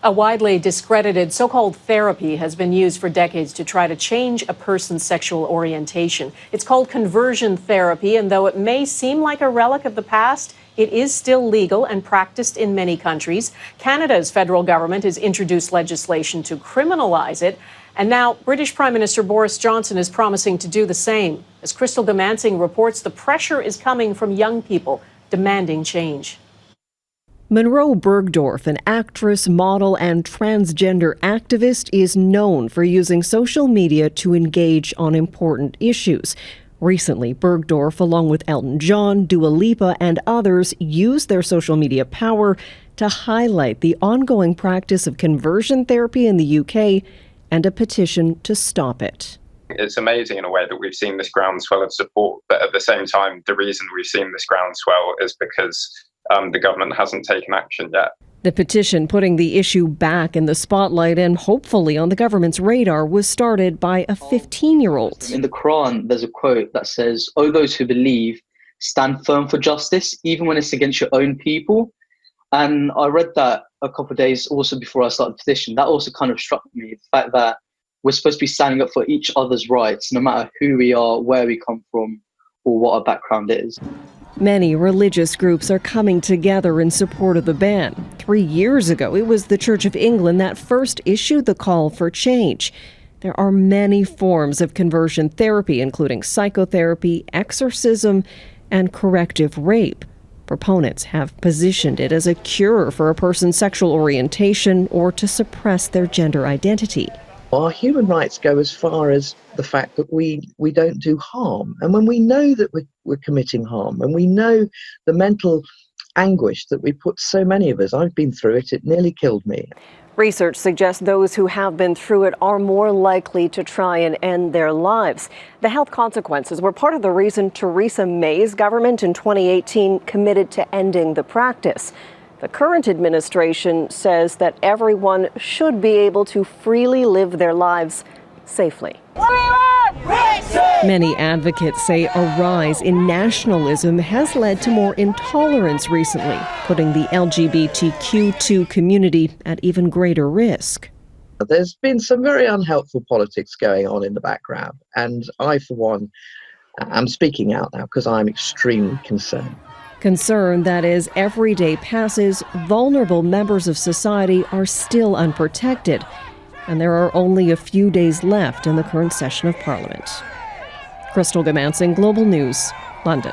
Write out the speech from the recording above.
A widely discredited so-called therapy has been used for decades to try to change a person's sexual orientation. It's called conversion therapy, and though it may seem like a relic of the past, it is still legal and practiced in many countries. Canada's federal government has introduced legislation to criminalize it, and now British Prime Minister Boris Johnson is promising to do the same. As Crystal Goomansingh reports, the pressure is coming from young people demanding change. Monroe Bergdorf, an actress, model, and transgender activist, is known for using social media to engage on important issues. Recently, Bergdorf, along with Elton John, Dewalippa, and others, used their social media power to highlight the ongoing practice of conversion therapy in the UK and a petition to stop it. It's amazing in a way that we've seen this groundswell of support, but at the same time, the reason we've seen this groundswell is because the government hasn't taken action yet. The petition, putting the issue back in the spotlight and hopefully on the government's radar, was started by a 15-year-old. In the Quran, there's a quote that says, "Oh, those who believe, stand firm for justice, even when it's against your own people." And I read that a couple of days also before I started the petition. That also kind of struck me, the fact that we're supposed to be standing up for each other's rights, no matter who we are, where we come from, or what our background is. Many religious groups are coming together in support of the ban. 3 years ago, it was the Church of England that first issued the call for change. There are many forms of conversion therapy, including psychotherapy, exorcism, and corrective rape. Proponents have positioned it as a cure for a person's sexual orientation or to suppress their gender identity. Our human rights go as far as the fact that we don't do harm. And when we know that we're committing harm, and we know the mental anguish that we put so many of us, I've been through it, it nearly killed me. Research suggests those who have been through it are more likely to try and end their lives. The health consequences were part of the reason Theresa May's government in 2018 committed to ending the practice. The current administration says that everyone should be able to freely live their lives safely. Many advocates say a rise in nationalism has led to more intolerance recently, putting the LGBTQ2 community at even greater risk. There's been some very unhelpful politics going on in the background, and I, for one, am speaking out now because I'm extremely concerned. Concern that as every day passes, vulnerable members of society are still unprotected, and there are only a few days left in the current session of Parliament. Crystal Goomansingh, Global News, London.